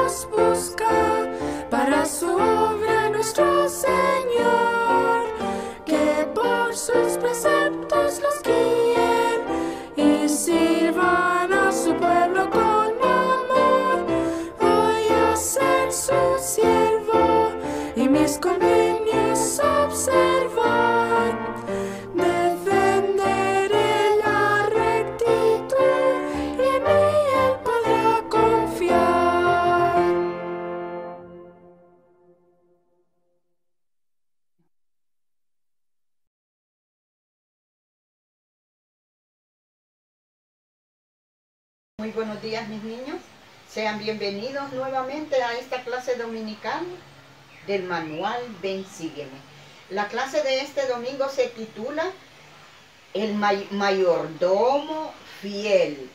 nos busca para su obra nuestro Señor, que por sus preceptos los guíen y sirvan a su pueblo con amor. Voy a ser su siervo y mis convenios observar. Defenderé la rectitud y en mí él podrá confiar. Muy buenos días, mis niños. Sean bienvenidos nuevamente a esta clase dominical del manual Ven, Sígueme. La clase de este domingo se titula El mayordomo fiel,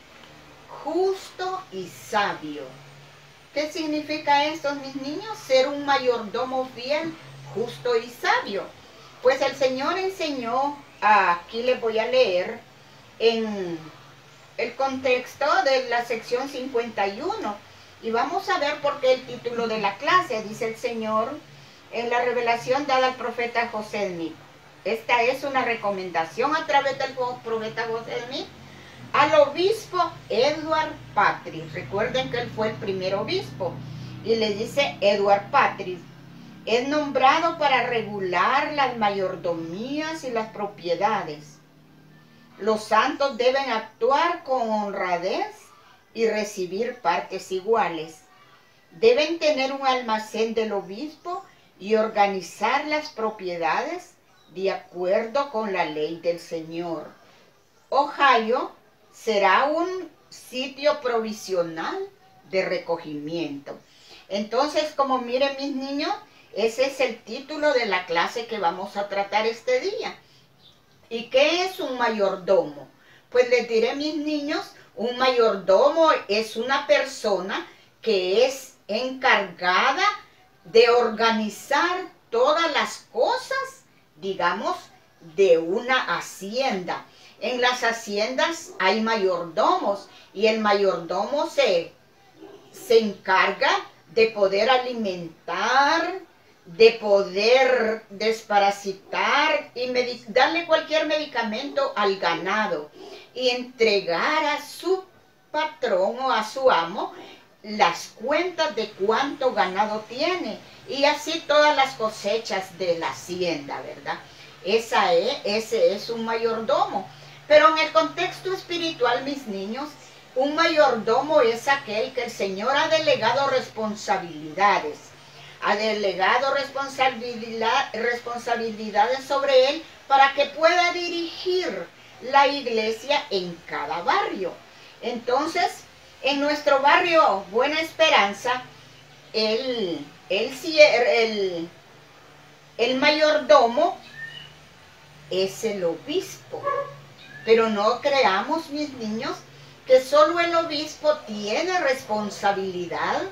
justo y sabio. ¿Qué significa esto, mis niños? Ser un mayordomo fiel, justo y sabio. Pues el Señor enseñó, aquí les voy a leer en el contexto de la sección 51 y vamos a ver por qué el título de la clase. Dice el Señor en la revelación dada al profeta José Smith. Esta es una recomendación a través del profeta José Smith al obispo Edward Patrick. Recuerden que él fue el primer obispo y le dice: Edward Patrick es nombrado para regular las mayordomías y las propiedades. Los santos deben actuar con honradez y recibir partes iguales. Deben tener un almacén del obispo y organizar las propiedades de acuerdo con la ley del Señor. Ohio será un sitio provisional de recogimiento. Entonces, como miren, mis niños, ese es el título de la clase que vamos a tratar este día. ¿Y qué es un mayordomo? Pues les diré, mis niños, un mayordomo es una persona que es encargada de organizar todas las cosas, digamos, de una hacienda. En las haciendas hay mayordomos y el mayordomo se encarga de poder alimentar, de poder desparasitar y darle cualquier medicamento al ganado y entregar a su patrón o a su amo las cuentas de cuánto ganado tiene y así todas las cosechas de la hacienda, ¿verdad? Ese es un mayordomo. Pero en el contexto espiritual, mis niños, un mayordomo es aquel que el Señor ha delegado responsabilidades. Ha delegado responsabilidades sobre él para que pueda dirigir la iglesia en cada barrio. Entonces, en nuestro barrio Buena Esperanza, el mayordomo es el obispo. Pero no creamos, mis niños, que solo el obispo tiene responsabilidad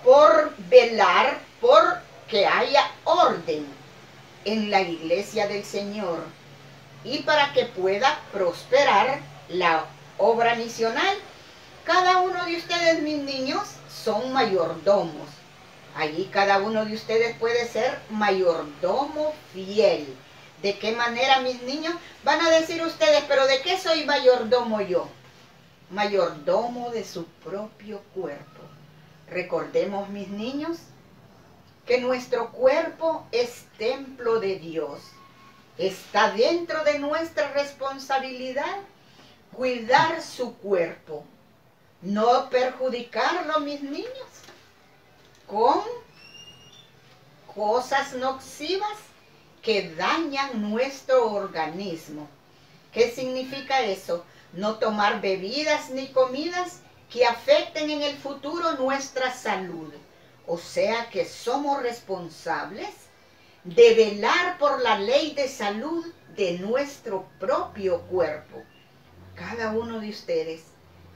por velar por que haya orden en la iglesia del Señor y para que pueda prosperar la obra misional. Cada uno de ustedes, mis niños, son mayordomos. Allí cada uno de ustedes puede ser mayordomo fiel. ¿De qué manera, mis niños? Van a decir ustedes, ¿pero de qué soy mayordomo yo? Mayordomo de su propio cuerpo. Recordemos, mis niños, que nuestro cuerpo es templo de Dios. Está dentro de nuestra responsabilidad cuidar su cuerpo, no perjudicarlo, mis niños, con cosas nocivas que dañan nuestro organismo. ¿Qué significa eso? No tomar bebidas ni comidas que afecten en el futuro nuestra salud. O sea que somos responsables de velar por la ley de salud de nuestro propio cuerpo. Cada uno de ustedes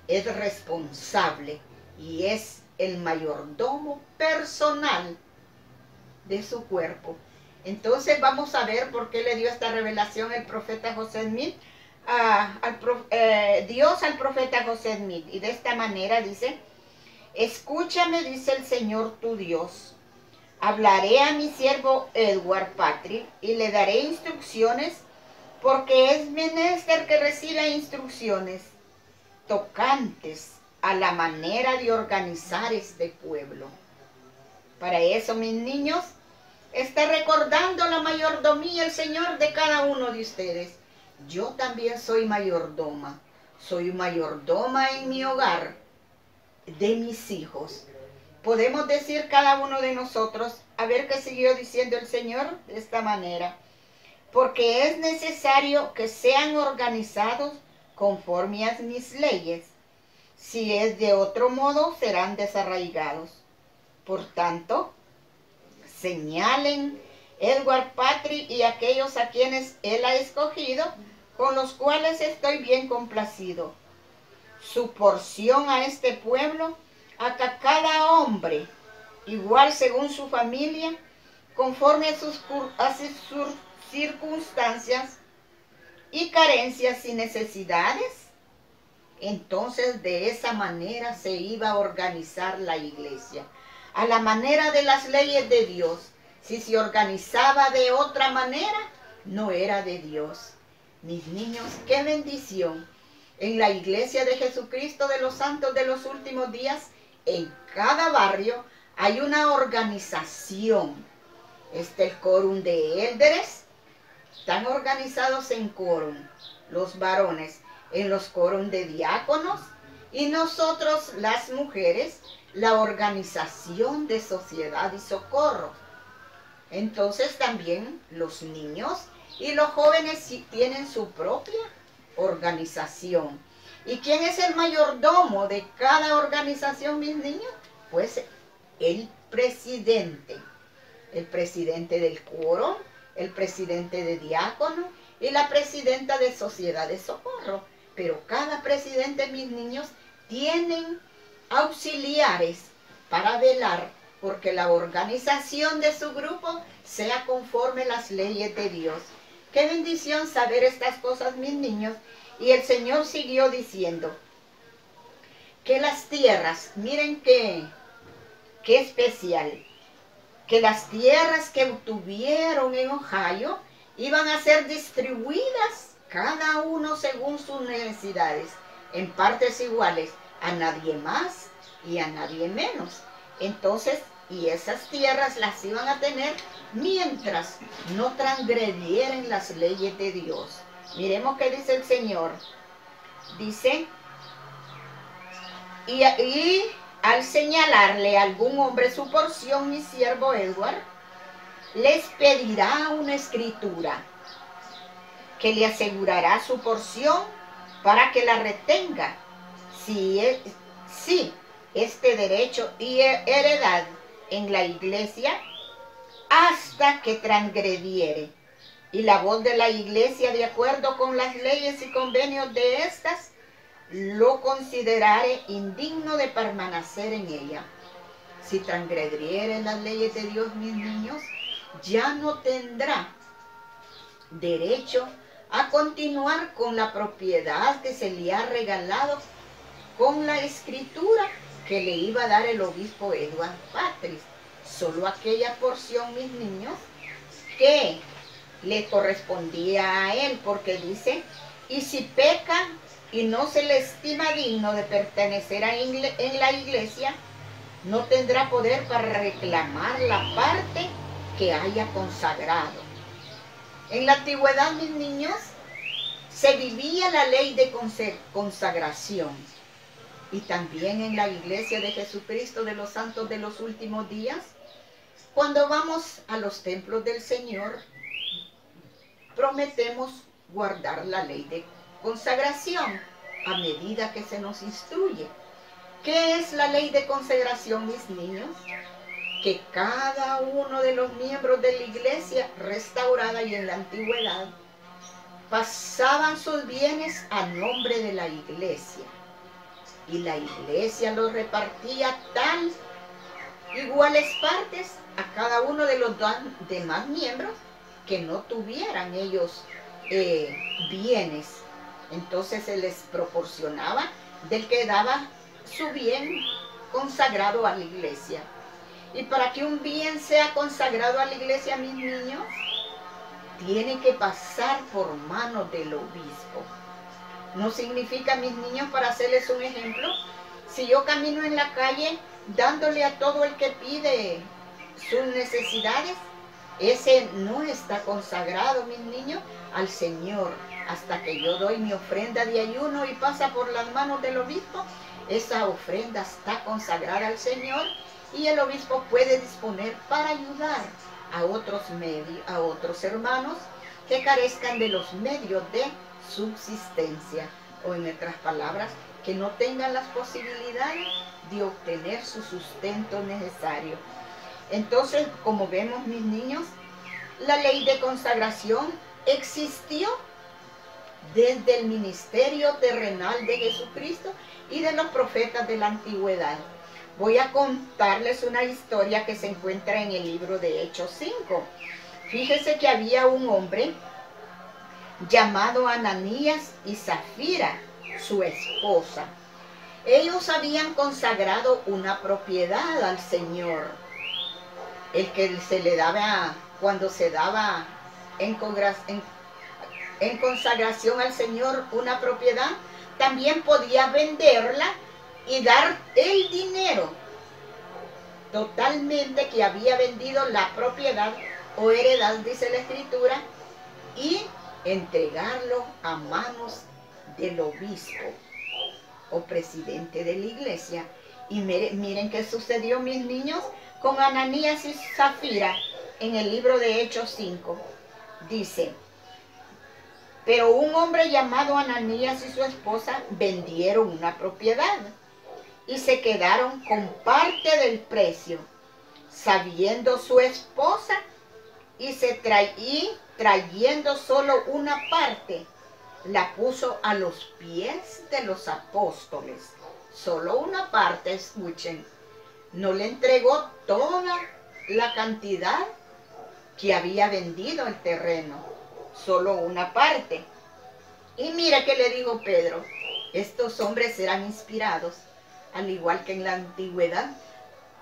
es responsable y es el mayordomo personal de su cuerpo. Entonces vamos a ver por qué le dio esta revelación el profeta José Smith, Dios al profeta José Smith. Y de esta manera dice: Escúchame, dice el Señor tu Dios. Hablaré a mi siervo Edward Patrick y le daré instrucciones, porque es menester que reciba instrucciones tocantes a la manera de organizar este pueblo. Para eso, mis niños, está recordando la mayordomía el Señor de cada uno de ustedes. Yo también soy mayordoma. Soy mayordoma en mi hogar, de mis hijos. Podemos decir cada uno de nosotros, a ver qué siguió diciendo el Señor de esta manera. Porque es necesario que sean organizados conforme a mis leyes. Si es de otro modo, serán desarraigados. Por tanto, señalen Edward Patrick y aquellos a quienes él ha escogido, con los cuales estoy bien complacido. Su porción a este pueblo, a cada hombre, igual según su familia, conforme a sus circunstancias y carencias y necesidades. Entonces de esa manera se iba a organizar la iglesia, a la manera de las leyes de Dios. Si se organizaba de otra manera, no era de Dios. Mis niños, qué bendición. En la iglesia de Jesucristo de los Santos de los Últimos Días, en cada barrio hay una organización. Está el quórum de élderes, están organizados en quórum los varones, en los quórum de diáconos, y nosotros las mujeres, la organización de sociedad y socorro. Entonces también los niños y los jóvenes tienen su propia organización. ¿Y quién es el mayordomo de cada organización, mis niños? Pues el presidente del quórum, el presidente de diácono y la presidenta de sociedad de socorro. Pero cada presidente, mis niños, tienen auxiliares para velar porque la organización de su grupo sea conforme a las leyes de Dios. Qué bendición saber estas cosas, mis niños. Y el Señor siguió diciendo que las tierras, miren qué especial, que las tierras que obtuvieron en Ohio iban a ser distribuidas cada uno según sus necesidades, en partes iguales, a nadie más y a nadie menos. Entonces, y esas tierras las iban a tener mientras no transgredieren las leyes de Dios. Miremos qué dice el Señor. Dice, y al señalarle a algún hombre su porción, mi siervo Edward, les pedirá una escritura que le asegurará su porción para que la retenga, si este derecho y heredad en la iglesia, hasta que transgrediere. Y la voz de la iglesia, de acuerdo con las leyes y convenios de estas, lo considerare indigno de permanecer en ella. Si transgrediere las leyes de Dios, mis niños, ya no tendrá derecho a continuar con la propiedad que se le ha regalado con la escritura que le iba a dar el obispo Edward Patrick. Solo aquella porción, mis niños, que le correspondía a él, porque dice, y si peca y no se le estima digno de pertenecer en la iglesia, no tendrá poder para reclamar la parte que haya consagrado. En la antigüedad, mis niños, se vivía la ley de consagración. Y también en la iglesia de Jesucristo de los Santos de los Últimos Días, cuando vamos a los templos del Señor, prometemos guardar la ley de consagración a medida que se nos instruye. ¿Qué es la ley de consagración, mis niños? Que cada uno de los miembros de la iglesia restaurada y en la antigüedad pasaban sus bienes a nombre de la iglesia. Y la iglesia los repartía iguales partes a cada uno de los demás miembros que no tuvieran ellos bienes. Entonces se les proporcionaba del que daba su bien consagrado a la iglesia. Y para que un bien sea consagrado a la iglesia, mis niños, tiene que pasar por manos del obispo. No significa, mis niños, para hacerles un ejemplo, si yo camino en la calle dándole a todo el que pide sus necesidades, ese no está consagrado, mis niños, al Señor. Hasta que yo doy mi ofrenda de ayuno y pasa por las manos del obispo, esa ofrenda está consagrada al Señor y el obispo puede disponer para ayudar a otros hermanos que carezcan de los medios de subsistencia, o en otras palabras, que no tengan las posibilidades de obtener su sustento necesario. Entonces, como vemos, mis niños, la ley de consagración existió desde el ministerio terrenal de Jesucristo y de los profetas de la antigüedad. Voy a contarles una historia que se encuentra en el libro de Hechos 5. Fíjese que había un hombre llamado Ananías y Zafira, su esposa. Ellos habían consagrado una propiedad al Señor, el que se le daba cuando se daba en consagración al Señor una propiedad, también podía venderla y dar el dinero totalmente que había vendido la propiedad o heredad, dice la Escritura, y entregarlo a manos del obispo o presidente de la iglesia. Y miren qué sucedió, mis niños, con Ananías y Zafira en el libro de Hechos 5. Dice: pero un hombre llamado Ananías y su esposa vendieron una propiedad y se quedaron con parte del precio, sabiendo su esposa, y trayendo solo una parte, la puso a los pies de los apóstoles. Solo una parte, escuchen. No le entregó toda la cantidad que había vendido el terreno, solo una parte. Y mira que le dijo Pedro: estos hombres eran inspirados, al igual que en la antigüedad,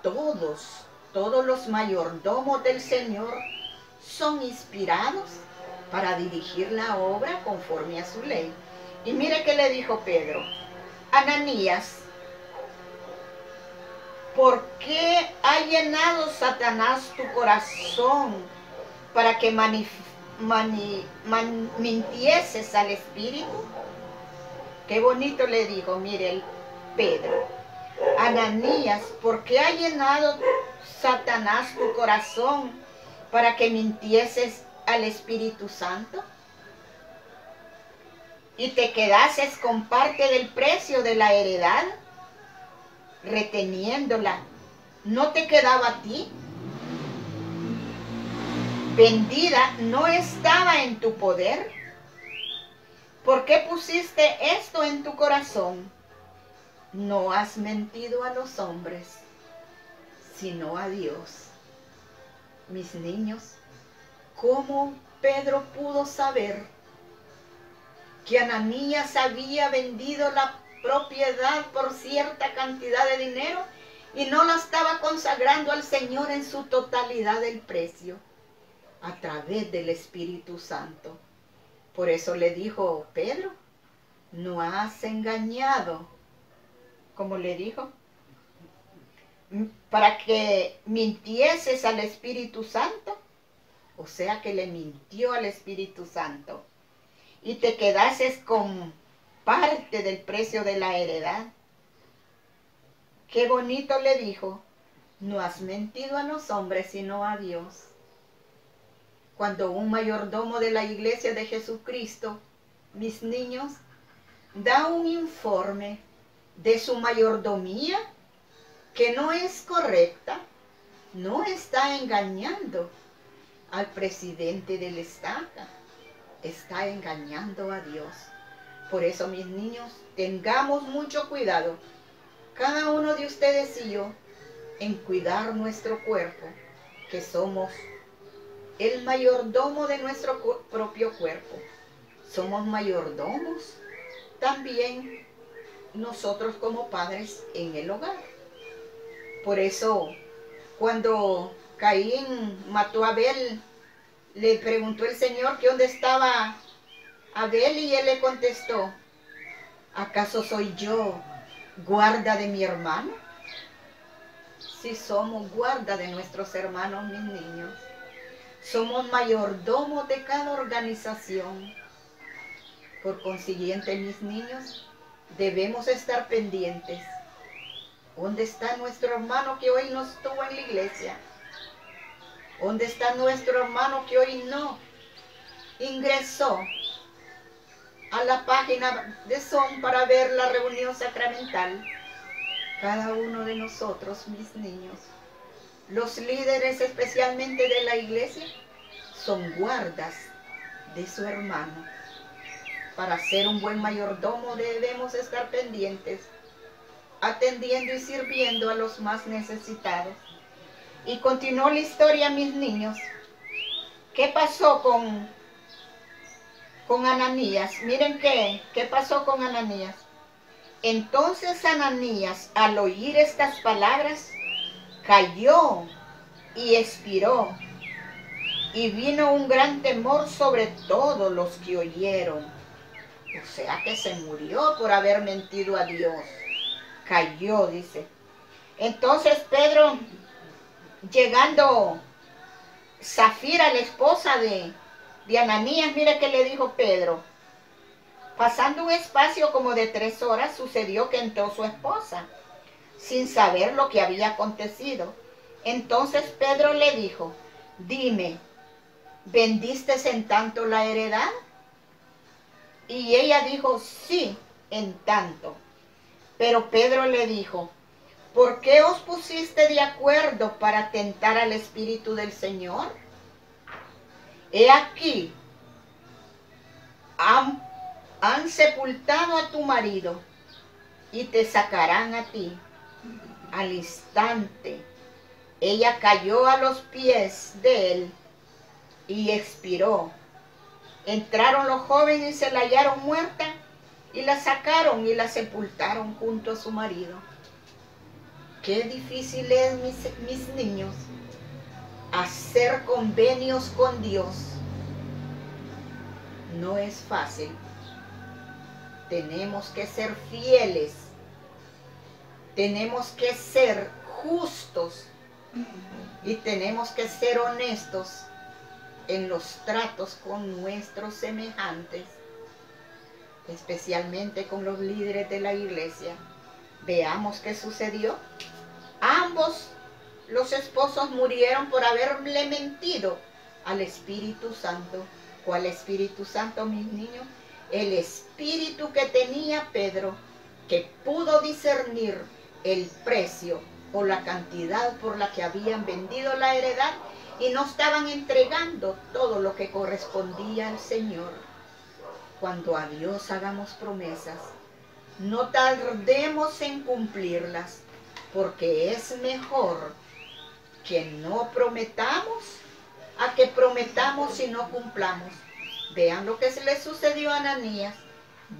todos los mayordomos del Señor son inspirados para dirigir la obra conforme a su ley. Y mire que le dijo Pedro: Ananías, ¿por qué ha llenado Satanás tu corazón para que mintieses al Espíritu? Qué bonito le dijo, mire el Pedro: Ananías, ¿por qué ha llenado Satanás tu corazón para que mintieses al Espíritu Santo y te quedases con parte del precio de la heredad, reteniéndola? ¿No te quedaba a ti? ¿Vendida no estaba en tu poder? ¿Por qué pusiste esto en tu corazón? No has mentido a los hombres, sino a Dios. Mis niños, ¿cómo Pedro pudo saber que Ananías había vendido la propiedad por cierta cantidad de dinero y no la estaba consagrando al Señor en su totalidad del precio? A través del Espíritu Santo. Por eso le dijo Pedro: no has engañado, como le dijo, para que mintieses al Espíritu Santo. O sea que le mintió al Espíritu Santo. Y te quedases con parte del precio de la heredad. Qué bonito le dijo: no has mentido a los hombres, sino a Dios. Cuando un mayordomo de la iglesia de Jesucristo, mis niños, da un informe de su mayordomía que no es correcta, no está engañando al presidente del Estado, está engañando a Dios. Por eso, mis niños, tengamos mucho cuidado, cada uno de ustedes y yo, en cuidar nuestro cuerpo, que somos el mayordomo de nuestro propio cuerpo. Somos mayordomos también nosotros como padres en el hogar. Por eso, cuando Caín mató a Abel, le preguntó el Señor que dónde estaba Abel y él le contestó, ¿acaso soy yo guarda de mi hermano? Si somos guarda de nuestros hermanos, mis niños. Somos mayordomos de cada organización. Por consiguiente, mis niños, debemos estar pendientes. ¿Dónde está nuestro hermano que hoy no estuvo en la iglesia? ¿Dónde está nuestro hermano que hoy no ingresó a la página de Zoom para ver la reunión sacramental? Cada uno de nosotros, mis niños, los líderes especialmente de la iglesia, son guardas de su hermano. Para ser un buen mayordomo debemos estar pendientes, atendiendo y sirviendo a los más necesitados. Y continuó la historia, mis niños. ¿Qué pasó con Ananías? Miren qué pasó con Ananías. Entonces Ananías, al oír estas palabras, cayó y expiró. Y vino un gran temor sobre todos los que oyeron. O sea que se murió por haber mentido a Dios. Cayó, dice. Entonces Pedro, llegando Zafira, la esposa de Ananías, mira que le dijo Pedro. Pasando un espacio como de 3 horas, sucedió que entró su esposa, sin saber lo que había acontecido. Entonces Pedro le dijo, dime, ¿vendiste en tanto la heredad? Y ella dijo, sí, en tanto. Pero Pedro le dijo, ¿por qué os pusiste de acuerdo para tentar al Espíritu del Señor? He aquí, han sepultado a tu marido y te sacarán a ti. Al instante, ella cayó a los pies de él y expiró. Entraron los jóvenes y se la hallaron muerta y la sacaron y la sepultaron junto a su marido. Qué difícil es, mis niños, hacer convenios con Dios. No es fácil. Tenemos que ser fieles. Tenemos que ser justos. Y tenemos que ser honestos en los tratos con nuestros semejantes, especialmente con los líderes de la iglesia. Veamos qué sucedió. Ambos los esposos murieron por haberle mentido al Espíritu Santo. ¿Cuál Espíritu Santo, mis niños? El espíritu que tenía Pedro, que pudo discernir el precio o la cantidad por la que habían vendido la heredad y no estaban entregando todo lo que correspondía al Señor. Cuando a Dios hagamos promesas, no tardemos en cumplirlas, porque es mejor que no prometamos a que prometamos y no cumplamos. Vean lo que se le sucedió a Ananías,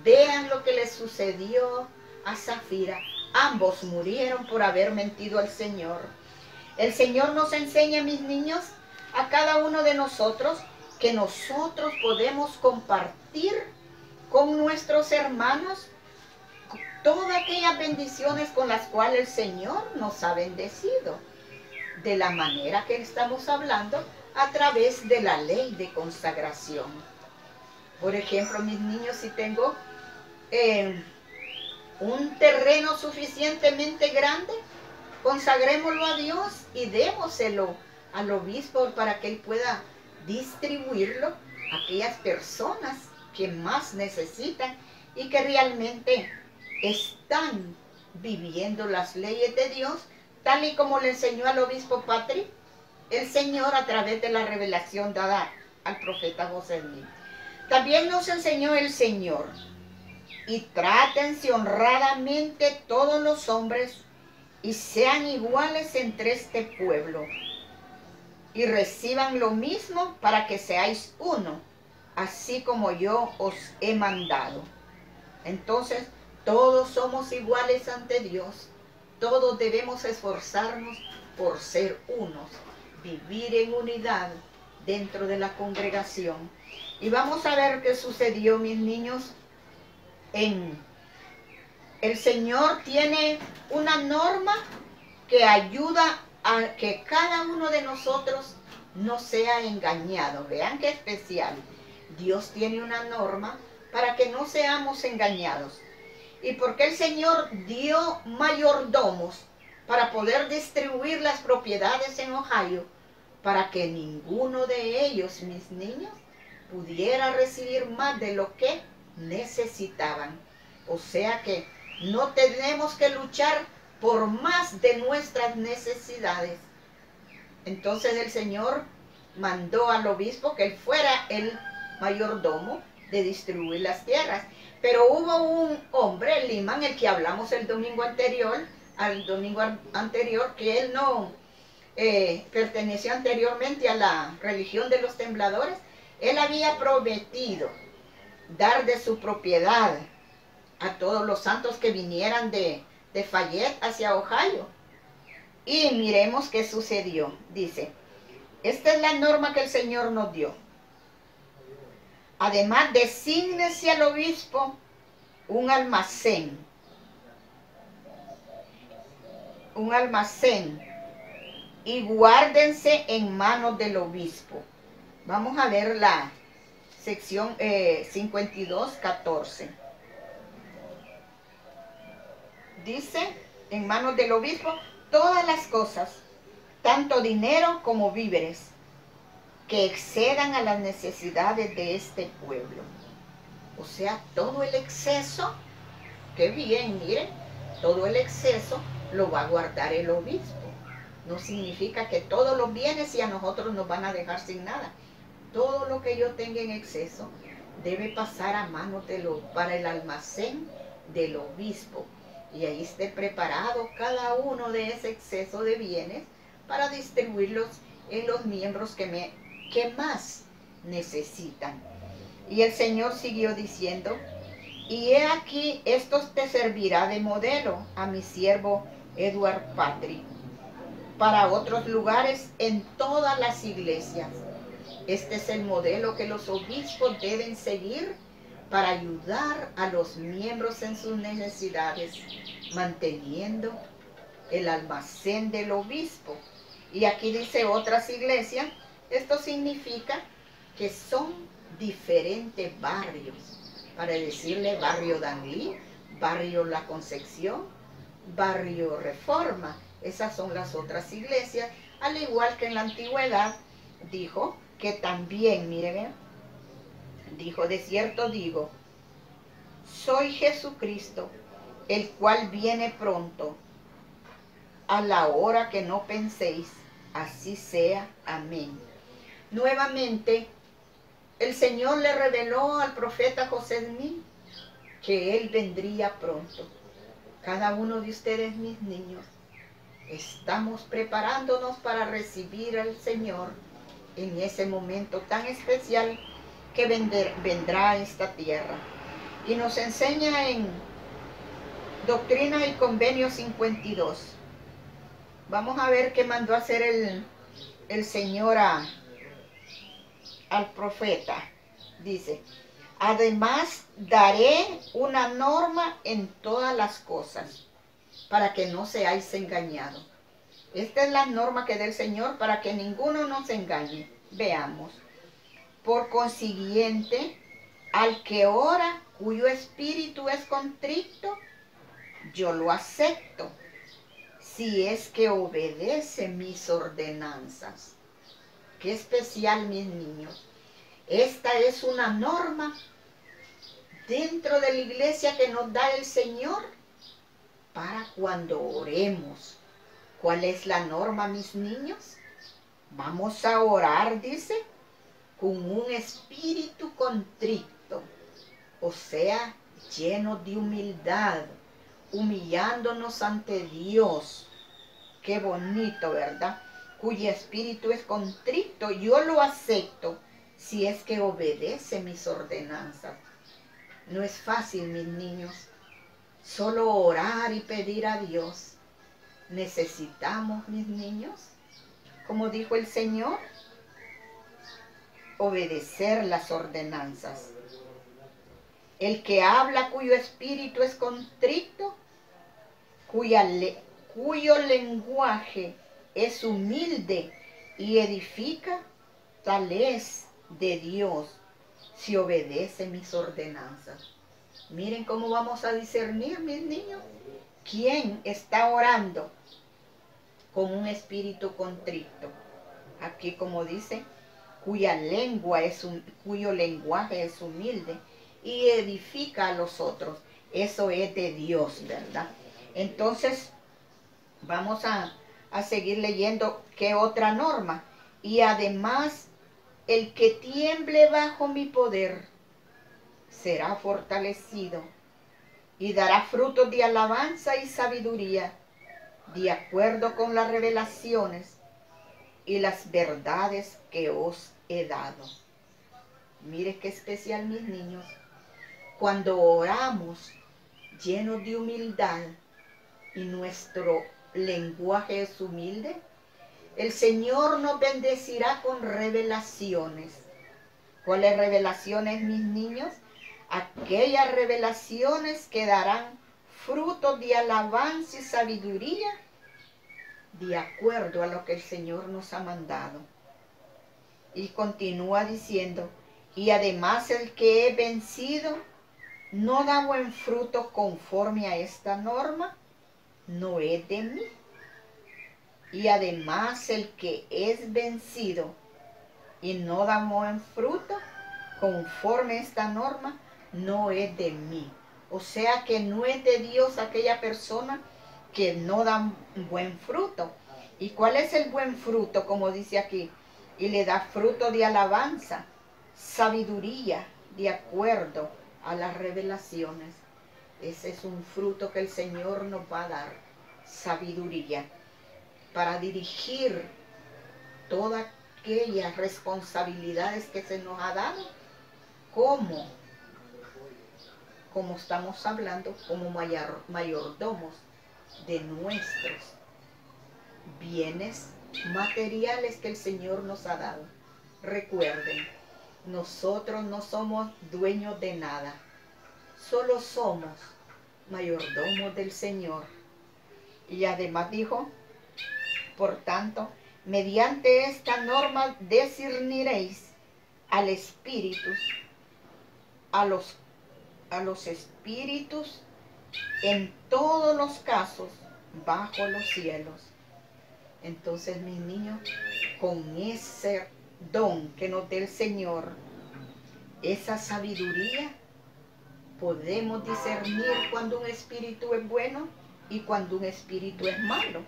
vean lo que le sucedió a Zafira. Ambos murieron por haber mentido al Señor. El Señor nos enseña, mis niños, a cada uno de nosotros, que nosotros podemos compartir con nuestros hermanos todas aquellas bendiciones con las cuales el Señor nos ha bendecido, de la manera que estamos hablando, a través de la ley de consagración. Por ejemplo, mis niños, si tengo un terreno suficientemente grande, consagrémoslo a Dios y démoselo al obispo para que él pueda distribuirlo a aquellas personas que más necesitan y que realmente están viviendo las leyes de Dios, tal y como le enseñó al obispo Patrick el Señor a través de la revelación dada al profeta José Smith. También nos enseñó el Señor: y trátense honradamente todos los hombres y sean iguales entre este pueblo, y reciban lo mismo para que seáis uno, así como yo os he mandado. Entonces, todos somos iguales ante Dios. todos debemos esforzarnos por ser unos, vivir en unidad dentro de la congregación. Y vamos a ver qué sucedió, mis niños. El Señor tiene una norma que ayuda a que cada uno de nosotros no sea engañado. Vean qué especial. Dios tiene una norma para que no seamos engañados. ¿Y por qué el Señor dio mayordomos para poder distribuir las propiedades en Ohio? Para que ninguno de ellos, mis niños, pudiera recibir más de lo que necesitaban. O sea que no tenemos que luchar por más de nuestras necesidades. Entonces el Señor mandó al obispo que él fuera el mayordomo de distribuir las tierras. Pero hubo un hombre, Liman, el que hablamos el domingo anterior, que él no perteneció anteriormente a la religión de los tembladores. Él había prometido dar de su propiedad a todos los santos que vinieran de Fayette hacia Ohio. Y miremos qué sucedió. Dice, esta es la norma que el Señor nos dio. Además, desígnese al obispo un almacén y guárdense en manos del obispo. Vamos a ver la sección 52:14. Dice, en manos del obispo, todas las cosas, tanto dinero como víveres, que excedan a las necesidades de este pueblo. O sea, todo el exceso, qué bien, miren, todo el exceso lo va a guardar el obispo. No significa que todos los bienes y a nosotros nos van a dejar sin nada. Todo lo que yo tenga en exceso debe pasar a manos para el almacén del obispo. Y ahí esté preparado cada uno de ese exceso de bienes para distribuirlos en los miembros que más necesitan. Y el Señor siguió diciendo, y he aquí, esto te servirá de modelo a mi siervo Edward Patrick para otros lugares en todas las iglesias. Este es el modelo que los obispos deben seguir para ayudar a los miembros en sus necesidades, manteniendo el almacén del obispo. Y aquí dice otras iglesias. Esto significa que son diferentes barrios, para decirle barrio Danlí, barrio La Concepción, barrio Reforma. Esas son las otras iglesias, al igual que en la antigüedad dijo que también, miren, dijo, de cierto digo, soy Jesucristo, el cual viene pronto, a la hora que no penséis, así sea, amén. Nuevamente, el Señor le reveló al profeta José Smith que Él vendría pronto. Cada uno de ustedes, mis niños, estamos preparándonos para recibir al Señor en ese momento tan especial que vendrá a esta tierra. Y nos enseña en Doctrina y Convenio 52. Vamos a ver qué mandó a hacer el Señor al profeta. Dice, además daré una norma en todas las cosas, para que no seáis engañados. Esta es la norma que da el Señor para que ninguno nos engañe. Veamos. Por consiguiente, al que ora, cuyo espíritu es contrito, yo lo acepto, si es que obedece mis ordenanzas. Qué especial, mis niños. Esta es una norma dentro de la iglesia que nos da el Señor para cuando oremos. ¿Cuál es la norma, mis niños? Vamos a orar, dice, con un espíritu contrito, o sea, lleno de humildad, humillándonos ante Dios. Qué bonito, ¿verdad? Cuyo espíritu es contrito, yo lo acepto si es que obedece mis ordenanzas. No es fácil, mis niños, solo orar y pedir a Dios necesitamos, mis niños, como dijo el Señor, obedecer las ordenanzas. El que habla cuyo espíritu es contrito, cuyo lenguaje es humilde y edifica, tal es de Dios si obedece mis ordenanzas. Miren cómo vamos a discernir, mis niños, quién está orando con un espíritu contrito. Aquí como dice, cuyo lenguaje es humilde y edifica a los otros. Eso es de Dios, ¿verdad? Entonces, vamos a seguir leyendo qué otra norma. Y además, el que tiemble bajo mi poder será fortalecido y dará frutos de alabanza y sabiduría, de acuerdo con las revelaciones y las verdades que os he dado. Mire qué especial, mis niños. Cuando oramos llenos de humildad y nuestro lenguaje es humilde, el Señor nos bendecirá con revelaciones. ¿Cuáles revelaciones, mis niños? Aquellas revelaciones que darán frutos de alabanza y sabiduría de acuerdo a lo que el Señor nos ha mandado. Y continúa diciendo, y además el que he vencido no da buen fruto conforme a esta norma, no es de mí. Y además el que es vencido y no da buen fruto conforme a esta norma, no es de mí. O sea que no es de Dios aquella persona que no da buen fruto. ¿Y cuál es el buen fruto? Como dice aquí, y le da fruto de alabanza, sabiduría, de acuerdo a las revelaciones. Ese es un fruto que el Señor nos va a dar, sabiduría, para dirigir todas aquellas responsabilidades que se nos ha dado, como estamos hablando, como mayordomos de nuestros bienes materiales que el Señor nos ha dado. Recuerden, nosotros no somos dueños de nada, solo somos mayordomos del Señor. Y además dijo, por tanto, mediante esta norma discerniréis a los espíritus en todos los casos bajo los cielos. Entonces, mis niños, con ese don que nos dé el Señor, esa sabiduría, podemos discernir cuando un espíritu es bueno y cuando un espíritu es malo.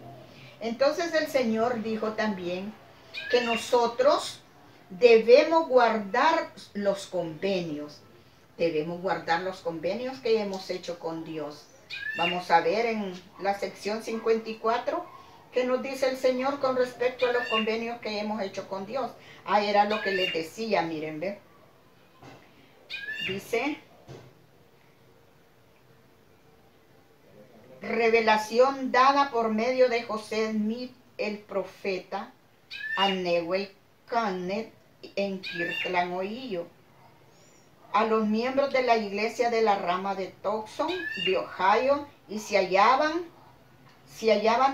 Entonces el Señor dijo también que nosotros debemos guardar los convenios. Debemos guardar los convenios que hemos hecho con Dios. Vamos a ver en la sección 54 qué nos dice el Señor con respecto a los convenios que hemos hecho con Dios. Era lo que les decía, miren, ¿ve? Dice, revelación dada por medio de José Smith, el profeta, a Newell Canet en Kirtland, Ohio, a los miembros de la iglesia de la rama de Tucson, de Ohio, y se hallaban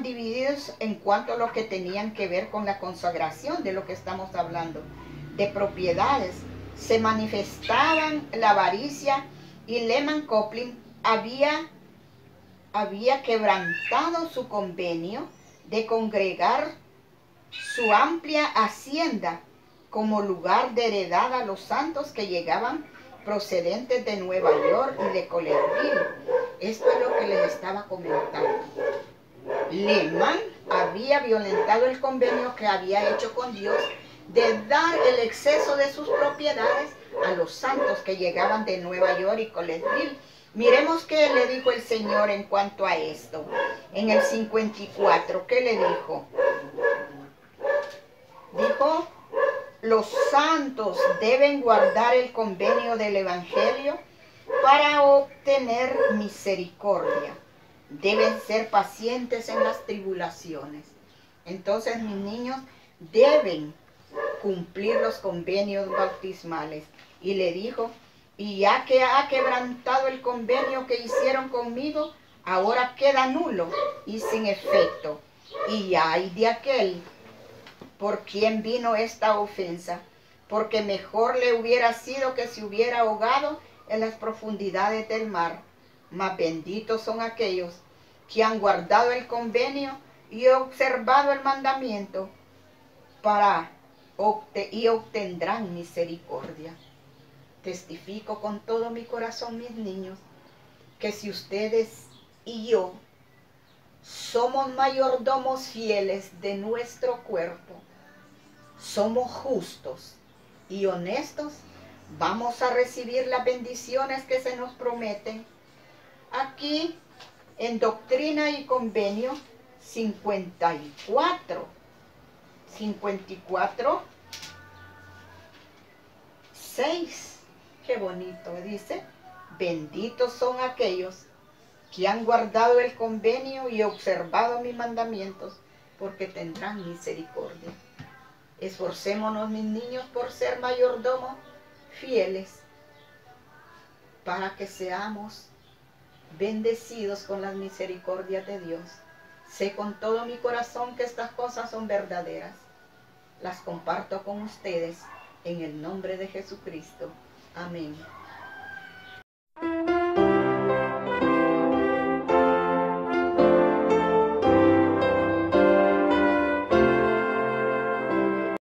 divididos en cuanto a lo que tenían que ver con la consagración, de lo que estamos hablando, de propiedades. Se manifestaban la avaricia, y Lehman Copeland había quebrantado su convenio de congregar su amplia hacienda como lugar de heredad a los santos que llegaban procedentes de Nueva York y de Colesville. Esto es lo que les estaba comentando. Lehman había violentado el convenio que había hecho con Dios de dar el exceso de sus propiedades a los santos que llegaban de Nueva York y Colesville. Miremos qué le dijo el Señor en cuanto a esto. En el 54, ¿qué le dijo? Dijo, los santos deben guardar el convenio del Evangelio para obtener misericordia. deben ser pacientes en las tribulaciones. Entonces mis niños deben cumplir los convenios bautismales. Y le dijo, y ya que ha quebrantado el convenio que hicieron conmigo, ahora queda nulo y sin efecto. Y ay de aquel por quien vino esta ofensa, porque mejor le hubiera sido que se hubiera ahogado en las profundidades del mar. Mas benditos son aquellos que han guardado el convenio y observado el mandamiento y obtendrán misericordia. Testifico con todo mi corazón, mis niños, que si ustedes y yo somos mayordomos fieles de nuestro cuerpo, somos justos y honestos, vamos a recibir las bendiciones que se nos prometen. Aquí en Doctrina y Convenio 54, 6. Qué bonito, dice, benditos son aquellos que han guardado el convenio y observado mis mandamientos, porque tendrán misericordia. Esforcémonos, mis niños, por ser mayordomos fieles, para que seamos bendecidos con las misericordias de Dios. Sé con todo mi corazón que estas cosas son verdaderas. Las comparto con ustedes en el nombre de Jesucristo. Amén.